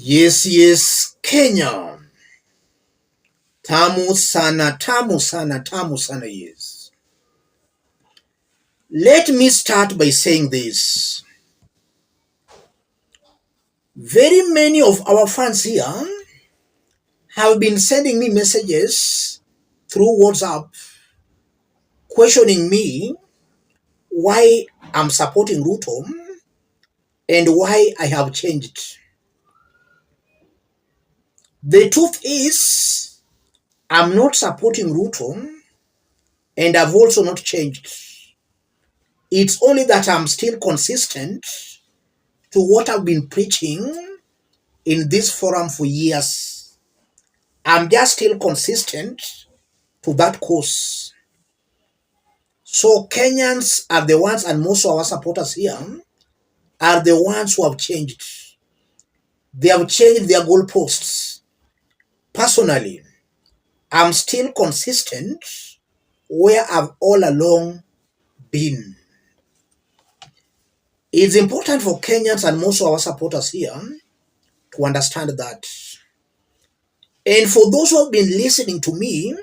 Yes, Kenya. Tamu sana, tamu sana, tamu sana, yes. Let me start by saying this. Very many of our fans here have been sending me messages through WhatsApp questioning me why I'm supporting Ruto and why I have changed. The truth is, I'm not supporting Ruto and I've also not changed. It's only that I'm still consistent to what I've been preaching in this forum for years. I'm just still consistent to that course. So Kenyans are the ones, and most of our supporters here are the ones who have changed. They have changed their goalposts. Personally, I'm still consistent where I've all along been. It's important for Kenyans and most of our supporters here to understand that. And for those who have been listening to me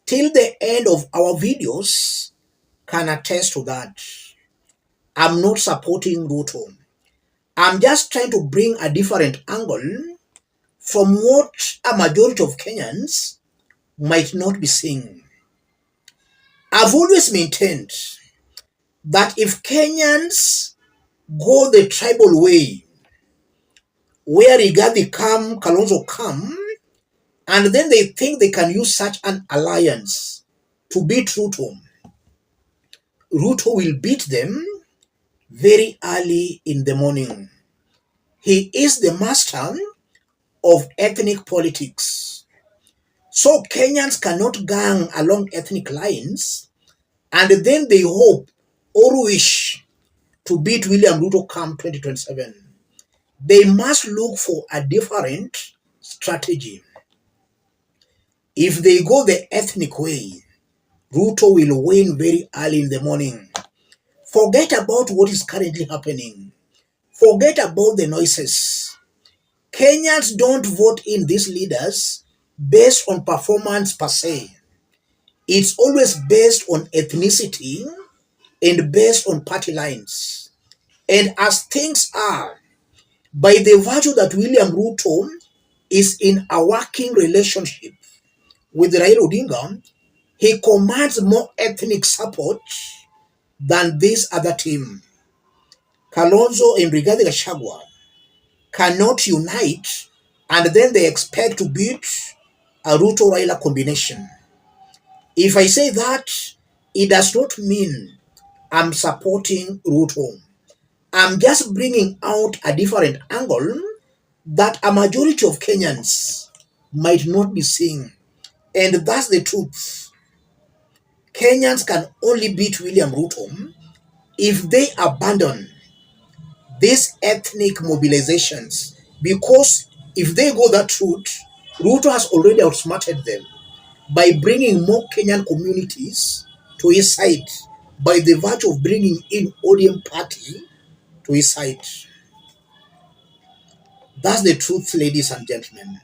till the end of our videos can attest to that. I'm not supporting Ruto. I'm just trying to bring a different angle from what a majority of Kenyans might not be seeing. I've always maintained that if Kenyans go the tribal way, where Rigathi come, Kalonzo come, and then they think they can use such an alliance to beat Ruto, Ruto will beat them very early in the morning. He is the master of ethnic politics. So Kenyans cannot gang along ethnic lines and then they hope or wish to beat William Ruto come 2027. They must look for a different strategy. If they go the ethnic way, Ruto will win very early in the morning. Forget about what is currently happening. Forget about the noises. Kenyans don't vote in these leaders based on performance per se. It's always based on ethnicity and based on party lines. And as things are, by the virtue that William Ruto is in a working relationship with Raila Odinga, he commands more ethnic support than this other team. Kalonzo and Rigathi Gachagua cannot unite and then they expect to beat a Ruto-Raila combination. If I say that, it does not mean I'm supporting Ruto. I'm just bringing out a different angle that a majority of Kenyans might not be seeing. And that's the truth. Kenyans can only beat William Ruto if they abandon these ethnic mobilizations. Because if they go that route, Ruto has already outsmarted them by bringing more Kenyan communities to his side by the virtue of bringing in ODM party to his side. That's the truth, ladies and gentlemen.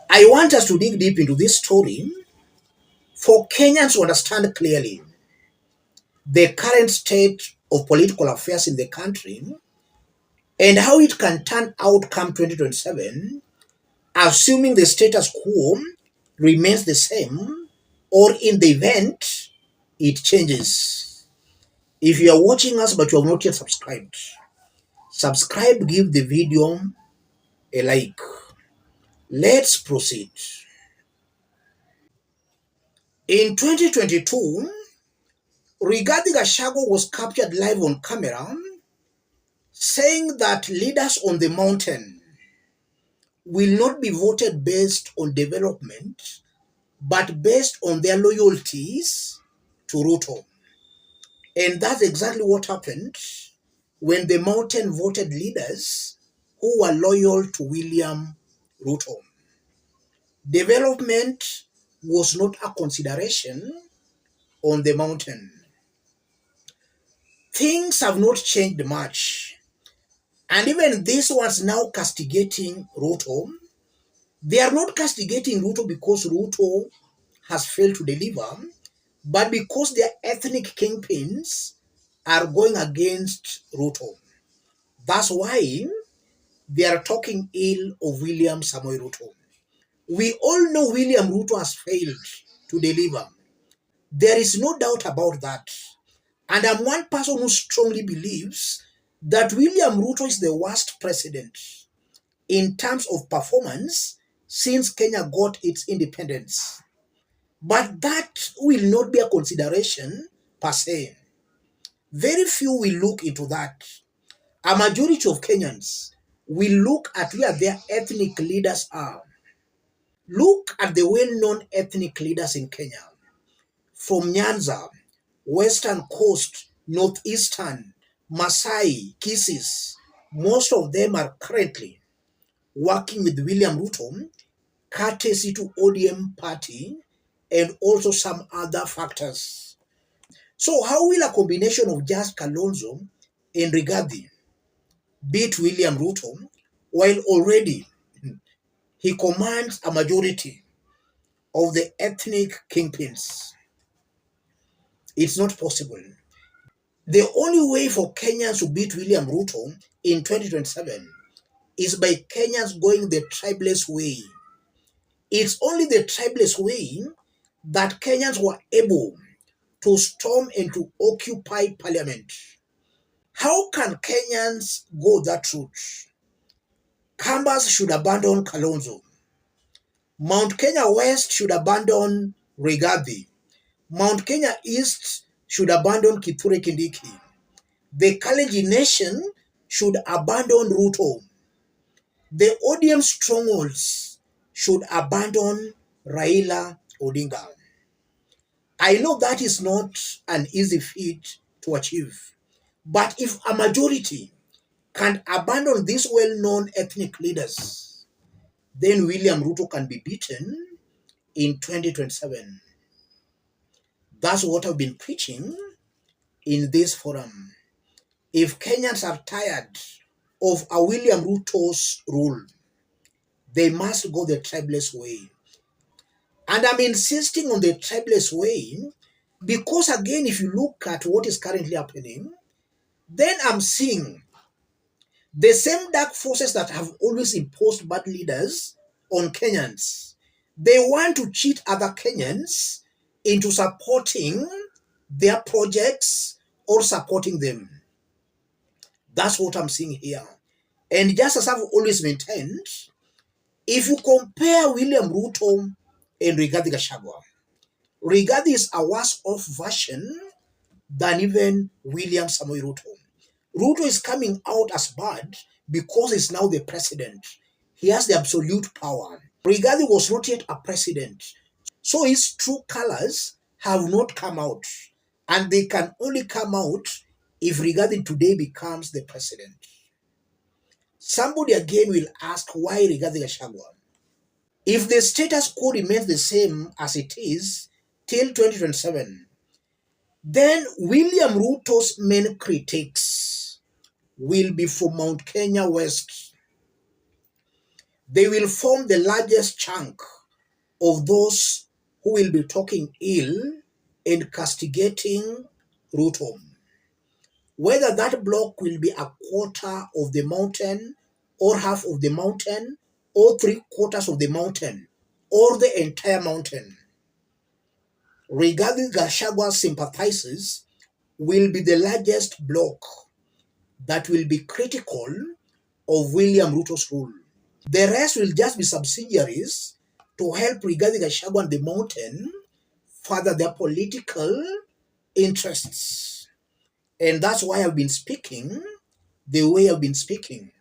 I want us to dig deep into this story for Kenyans to understand clearly the current state of political affairs in the country and how it can turn out come 2027, assuming the status quo remains the same or in the event it changes. If you are watching us but you have not yet subscribed, subscribe, give the video a like. Let's proceed. In 2022, Rigathi Gachagua was captured live on camera saying that leaders on the mountain will not be voted based on development, but based on their loyalties to Ruto. And that's exactly what happened when the mountain voted leaders who were loyal to William Ruto. Development was not a consideration on the mountain. Things have not changed much. And even these ones now castigating Ruto, they are not castigating Ruto because Ruto has failed to deliver, but because their ethnic kingpins are going against Ruto. That's why they are talking ill of William Samoei Ruto. We all know William Ruto has failed to deliver. There is no doubt about that. And I'm one person who strongly believes that William Ruto is the worst president in terms of performance since Kenya got its independence. But that will not be a consideration per se. Very few will look into that. A majority of Kenyans will look at where their ethnic leaders are. Look at the well-known ethnic leaders in Kenya. From Nyanza, Western Coast, Northeastern, Masai, Kisses, most of them are currently working with William Ruto, courtesy to ODM party, and also some other factors. So how will a combination of just Kalonzo and Rigathi beat William Ruto while already he commands a majority of the ethnic kingpins? It's not possible. The only way for Kenyans to beat William Ruto in 2027 is by Kenyans going the tribeless way. It's only the tribeless way that Kenyans were able to storm and to occupy parliament. How can Kenyans go that route? Kambas should abandon Kalonzo. Mount Kenya West should abandon Rigathi. Mount Kenya East should abandon Kithure Kindiki. The Kalenjin nation should abandon Ruto. The ODM strongholds should abandon Raila Odinga. I know that is not an easy feat to achieve, but if a majority can abandon these well-known ethnic leaders, then William Ruto can be beaten in 2027. That's what I've been preaching in this forum. If Kenyans are tired of a William Ruto's rule, they must go the tribeless way. And I'm insisting on the tribeless way because, again, if you look at what is currently happening, then I'm seeing the same dark forces that have always imposed bad leaders on Kenyans. They want to cheat other Kenyans into supporting their projects or supporting them. That's what I'm seeing here. And just as I've always maintained, if you compare William Ruto and Rigathi Gachagua, Rigathi is a worse off version than even William Samoei Ruto. Ruto is coming out as bad because he's now the president. He has the absolute power. Rigathi was not yet a president. So his true colors have not come out. And they can only come out if Rigathi today becomes the president. Somebody again will ask, why Rigathi Gachagua? If the status quo remains the same as it is till 2027, then William Ruto's main critics will be from Mount Kenya West. They will form the largest chunk of those who will be talking ill and castigating Ruto. Whether that block will be a quarter of the mountain, or half of the mountain, or 3/4 of the mountain, or the entire mountain, Rigathi Gachagua sympathizers will be the largest block that will be critical of William Ruto's rule. The rest will just be subsidiaries to help Rigathi Gachagua and the mountain further their political interests. And that's why I've been speaking the way I've been speaking.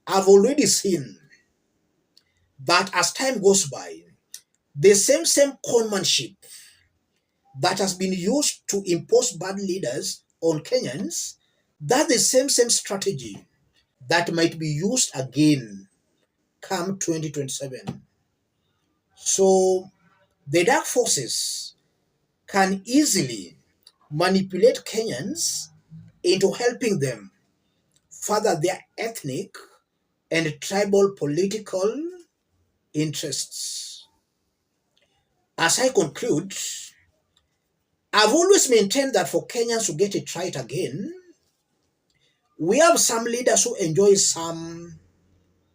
I've already seen that as time goes by, the same conmanship that has been used to impose bad leaders on Kenyans, that's the same strategy that might be used again come 2027. So the dark forces can easily manipulate Kenyans into helping them further their ethnic and tribal political interests. As I conclude, I've always maintained that for Kenyans to get it right again, we have some leaders who enjoy some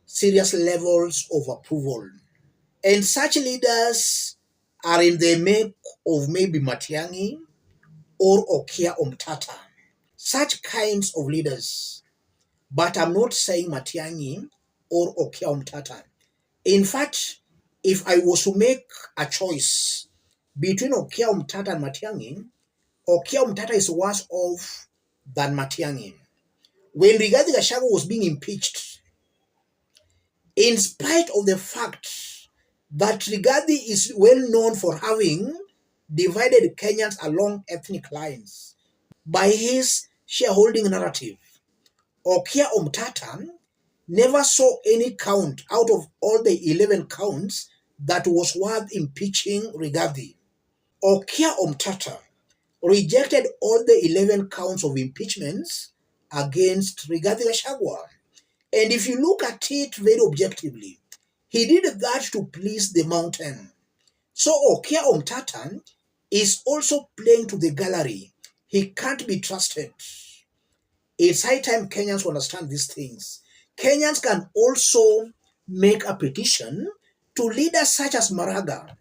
serious levels of approval. And such leaders are in the make of maybe Matiang'i or Okia Omtata. Such kinds of leaders. But I'm not saying Matiang'i or Okia Omtata. In fact, if I was to make a choice between Okia Omtata and Matiang'i, Okia Omtata is worse off than Matiang'i. When Rigathi Gachagua was being impeached, in spite of the fact that Rigathi is well known for having divided Kenyans along ethnic lines by his shareholding narrative, Okia Omtata never saw any count out of all the 11 counts that was worth impeaching Rigathi. Okia Omtata rejected all the 11 counts of impeachments against Rigathi Gachagua. And if you look at it very objectively, he did that to please the mountain. So Okia Omtata is also playing to the gallery. He can't be trusted. It's high time Kenyans understand these things. Kenyans can also make a petition to leaders such as Maraga.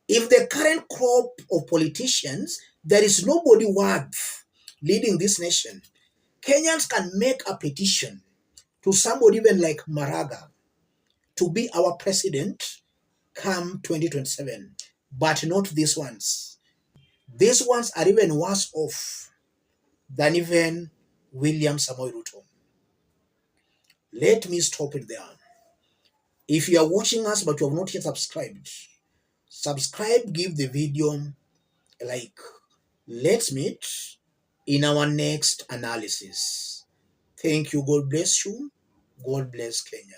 If the current crop of politicians, there is nobody worth leading this nation, Kenyans can make a petition to somebody even like Maraga to be our president come 2027, but not these ones. These ones are even worse off than even William Samoei Ruto. Let me stop it there. If you are watching us but you have not yet subscribed, subscribe, give the video a like. Let's meet in our next analysis. Thank you. God bless you. God bless Kenya.